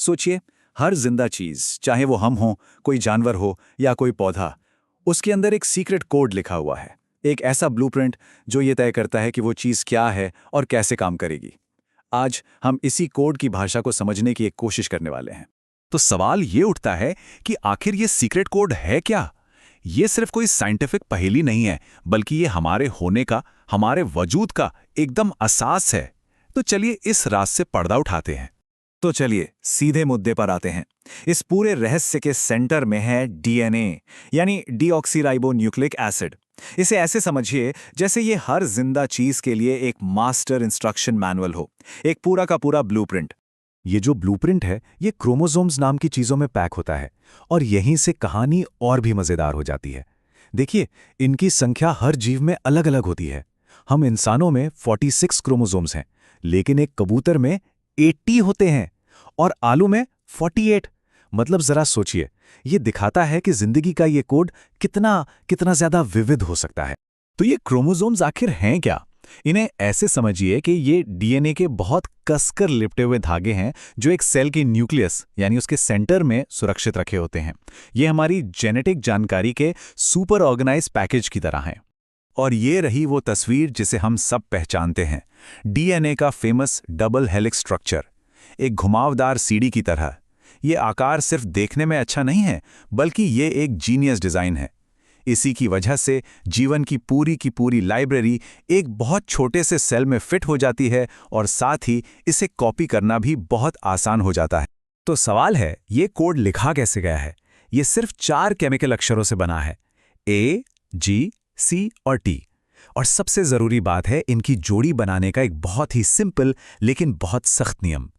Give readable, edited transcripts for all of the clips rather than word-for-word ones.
सोचिए, हर जिंदा चीज, चाहे वो हम हो, कोई जानवर हो या कोई पौधा, उसके अंदर एक सीक्रेट कोड लिखा हुआ है। एक ऐसा ब्लूप्रिंट जो ये तय करता है कि वो चीज क्या है और कैसे काम करेगी। आज हम इसी कोड की भाषा को समझने की एक कोशिश करने वाले हैं। तो सवाल ये उठता है कि आखिर ये सीक्रेट कोड है क्या? ये सिर्फ कोई साइंटिफिक पहेली नहीं है, बल्कि ये हमारे होने का, हमारे वजूद का एकदम असास है। तो चलिए इस राज से पर्दा उठाते हैं। तो चलिए सीधे मुद्दे पर आते हैं। इस पूरे रहस्य के सेंटर में है डीएनए, यानी डीऑक्सीराइबोन्यूक्लिक एसिड। इसे ऐसे समझिए जैसे ये हर जिंदा चीज के लिए एक मास्टर इंस्ट्रक्शन मैनुअल हो, एक पूरा का पूरा ब्लूप्रिंट। ये जो ब्लूप्रिंट है, ये क्रोमोसोम्स नाम की चीजों में पैक होता है और यहीं से कहानी और भी मजेदार हो जाती है। देखिए, इनकी संख्या हर जीव में अलग अलग होती है। हम इंसानों में 46 क्रोमोसोम्स हैं, लेकिन एक कबूतर में 80 होते हैं और आलू में 48। मतलब जरा सोचिए, ये दिखाता है कि जिंदगी का ये कोड कितना कितना ज्यादा विविध हो सकता है। तो ये क्रोमोसोम्स आखिर हैं क्या? इन्हें ऐसे समझिए कि ये डीएनए के बहुत कसकर लिपटे हुए धागे हैं जो एक सेल की न्यूक्लियस यानी उसके सेंटर में सुरक्षित रखे होते हैं। ये हमारी जेनेटिक जानकारी के सुपर ऑर्गेनाइज पैकेज की तरह हैं। और ये रही वो तस्वीर जिसे हम सब पहचानते हैं, डीएनए का फेमस डबल हेलिक्स स्ट्रक्चर, एक घुमावदार सीढ़ी की तरह। ये आकार सिर्फ देखने में अच्छा नहीं है, बल्कि ये एक जीनियस डिजाइन है। इसी की वजह से जीवन की पूरी लाइब्रेरी एक बहुत छोटे से सेल में फिट हो जाती है और साथ ही इसे कॉपी करना भी बहुत आसान हो जाता है। तो सवाल है, ये कोड लिखा कैसे गया है? ये सिर्फ 4 केमिकल अक्षरों से बना है, A, G, C और T। और सबसे जरूरी बात है इनकी जोड़ी बनाने का एक बहुत ही सिंपल लेकिन बहुत सख्त नियम।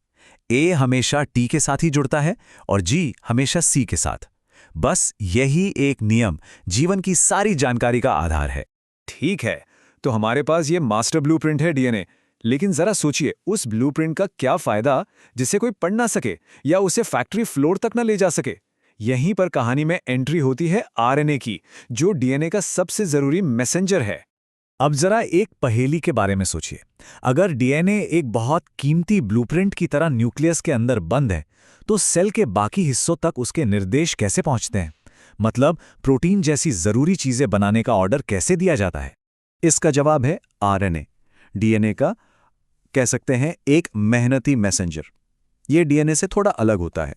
A हमेशा T के साथ ही जुड़ता है और G हमेशा C के साथ। बस यही एक नियम जीवन की सारी जानकारी का आधार है। ठीक है, तो हमारे पास ये मास्टर ब्लूप्रिंट है डीएनए। लेकिन जरा सोचिए, उस ब्लूप्रिंट का क्या फायदा जिसे कोई पढ़ ना सके या उसे फैक्ट्री फ्लोर तक ना ले जा सके? यहीं पर कहानी में एंट्री होती है आरएनए की, जो डीएनए का सबसे जरूरी मैसेंजर है। अब जरा एक पहेली के बारे में सोचिए। अगर डीएनए एक बहुत कीमती ब्लूप्रिंट की तरह न्यूक्लियस के अंदर बंद है, तो सेल के बाकी हिस्सों तक उसके निर्देश कैसे पहुंचते हैं? मतलब प्रोटीन जैसी जरूरी चीजें बनाने का ऑर्डर कैसे दिया जाता है? इसका जवाब है आरएनए, डीएनए का कह सकते हैं एक मेहनती मैसेंजर। ये डीएनए से थोड़ा अलग होता है।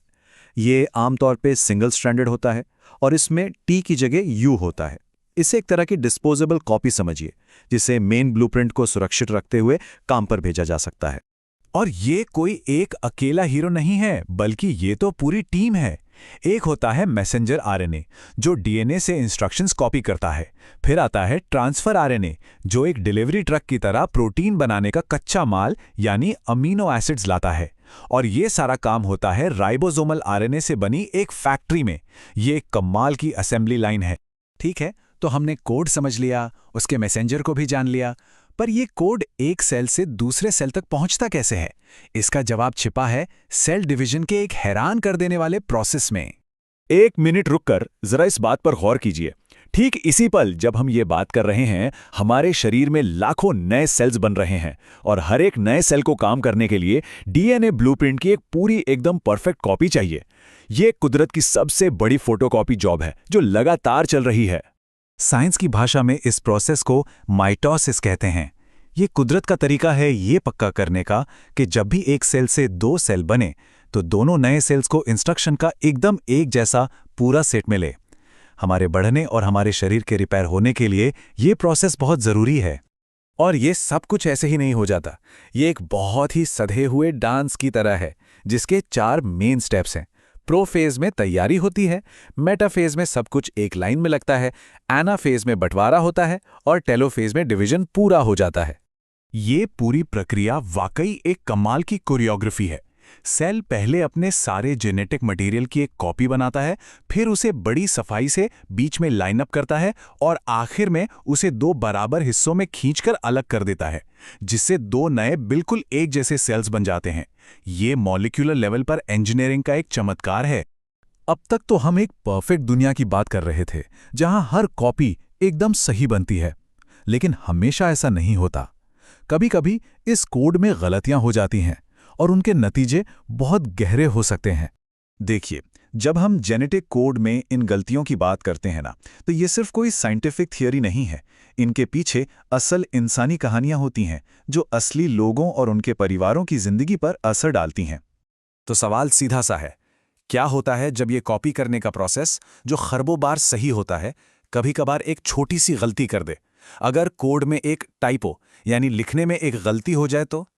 ये आमतौर पे सिंगल स्ट्रैंडेड होता है और इसमें टी की जगह यू होता है। इसे एक तरह की डिस्पोजेबल कॉपी समझिए, जिसे मेन ब्लूप्रिंट को सुरक्षित रखते हुए काम पर भेजा जा सकता है। और ये कोई एक अकेला हीरो नहीं है, बल्कि ये तो पूरी टीम है। एक होता है मैसेंजर आरएनए, जो डीएनए से इंस्ट्रक्शंस कॉपी करता है। फिर आता है ट्रांसफर आरएनए, जो एक डिलीवरी ट्रक की तरह प्रोटीन बनाने का कच्चा माल यानी अमीनो एसिड्स लाता है। और ये सारा काम होता है राइबोसोमल आरएनए से बनी एक फैक्ट्री में। ये एक कमाल की असेंबली लाइन है। ठीक है, तो हमने कोड समझ लिया, उसके मैसेंजर को भी जान लिया, पर यह कोड एक सेल से दूसरे सेल तक पहुंचता कैसे है? इसका जवाब छिपा है सेल डिवीजन के एक हैरान कर देने वाले प्रोसेस में। 1 मिनट रुककर जरा इस बात पर गौर कीजिए। ठीक इसी पल जब हम ये बात कर रहे हैं, हमारे शरीर में लाखों नए सेल्स बन रहे हैं और हर एक नए सेल को काम करने के लिए डीएनए ब्लूप्रिंट की एक पूरी एकदम परफेक्ट कॉपी चाहिए। ये कुदरत की सबसे बड़ी फोटोकॉपी जॉब है जो लगातार चल रही है। साइंस की भाषा में इस प्रोसेस को माइटोसिस कहते हैं। ये कुदरत का तरीका है ये पक्का करने का कि जब भी एक सेल से 2 सेल बने, तो दोनों नए सेल्स को इंस्ट्रक्शन का एकदम एक जैसा पूरा सेट मिले। हमारे बढ़ने और हमारे शरीर के रिपेयर होने के लिए ये प्रोसेस बहुत ज़रूरी है। और ये सब कुछ ऐसे ही नहीं हो जाता। ये एक बहुत ही सधे हुए डांस की तरह है, जिसके 4 मेन स्टेप्स हैं। प्रो फेज में तैयारी होती है, मेटा फेज में सब कुछ एक लाइन में लगता है, एना फेज में बंटवारा होता है और टेलो फेज में डिवीजन पूरा हो जाता है। ये पूरी प्रक्रिया वाकई एक कमाल की कोरियोग्राफी है। सेल पहले अपने सारे जेनेटिक मटेरियल की एक कॉपी बनाता है, फिर उसे बड़ी सफाई से बीच में लाइन अप करता है और आखिर में उसे 2 बराबर हिस्सों में खींचकर अलग कर देता है, जिससे 2 नए बिल्कुल एक जैसे सेल्स बन जाते हैं। ये मॉलिक्यूलर लेवल पर इंजीनियरिंग का एक चमत्कार है। अब तक तो हम एक परफेक्ट दुनिया की बात कर रहे थे, जहां हर कॉपी एकदम सही बनती है, लेकिन हमेशा ऐसा नहीं होता। कभी-कभी इस कोड में गलतियां हो जाती हैं और उनके नतीजे बहुत गहरे हो सकते हैं। देखिए, जब हम जेनेटिक कोड में इन गलतियों की बात करते हैं ना, तो ये सिर्फ कोई साइंटिफिक थियरी नहीं है। इनके पीछे असल इंसानी कहानियां होती हैं जो असली लोगों और उनके परिवारों की जिंदगी पर असर डालती हैं। तो सवाल सीधा सा है, क्या होता है जब ये कॉपी करने का प्रोसेस, जो खरबों बार सही होता है, कभी कभार एक छोटी सी गलती कर दे? अगर कोड में एक टाइपो यानी लिखने में एक गलती हो जाए तो?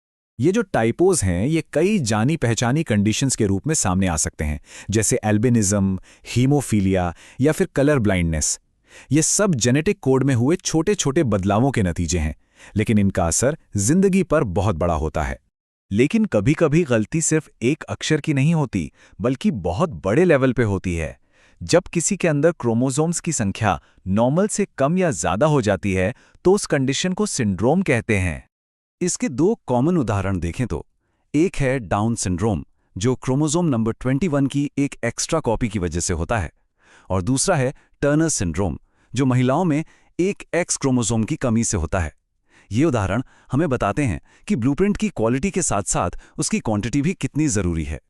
ये जो टाइपोज हैं, ये कई जानी पहचानी कंडीशंस के रूप में सामने आ सकते हैं, जैसे एल्बिनिज्म, हीमोफीलिया या फिर कलर ब्लाइंडनेस। ये सब जेनेटिक कोड में हुए छोटे छोटे बदलावों के नतीजे हैं, लेकिन इनका असर जिंदगी पर बहुत बड़ा होता है। लेकिन कभी-कभी गलती सिर्फ एक अक्षर की नहीं होती, बल्कि बहुत बड़े लेवल पे होती है। जब किसी के अंदर क्रोमोसोम्स की संख्या नॉर्मल से कम या ज्यादा हो जाती है, तो उस कंडीशन को सिंड्रोम कहते हैं। इसके दो कॉमन उदाहरण देखें तो एक है डाउन सिंड्रोम, जो क्रोमोसोम नंबर 21 की एक एक्स्ट्रा कॉपी की वजह से होता है, और दूसरा है टर्नर सिंड्रोम, जो महिलाओं में एक एक्स क्रोमोसोम की कमी से होता है। ये उदाहरण हमें बताते हैं कि ब्लूप्रिंट की क्वालिटी के साथ साथ उसकी क्वांटिटी भी कितनी जरूरी है।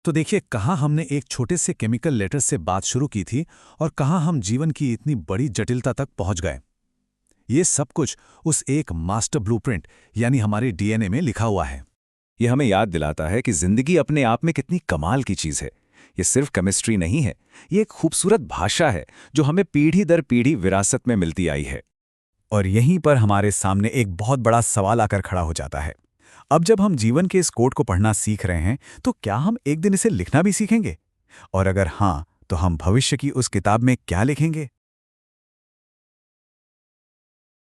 तो देखिए, कहाँ हमने एक छोटे से केमिकल लेटर से बात शुरू की थी और कहाँ हम जीवन की इतनी बड़ी जटिलता तक पहुंच गए। ये सब कुछ उस एक मास्टर ब्लूप्रिंट यानी हमारे डीएनए में लिखा हुआ है। ये हमें याद दिलाता है कि जिंदगी अपने आप में कितनी कमाल की चीज है। ये सिर्फ केमिस्ट्री नहीं है, ये एक खूबसूरत भाषा है जो हमें पीढ़ी दर पीढ़ी विरासत में मिलती आई है। और यहीं पर हमारे सामने एक बहुत बड़ा सवाल आकर खड़ा हो जाता है। अब जब हम जीवन के इस कोड को पढ़ना सीख रहे हैं, तो क्या हम एक दिन इसे लिखना भी सीखेंगे? और अगर हाँ, तो हम भविष्य की उस किताब में क्या लिखेंगे?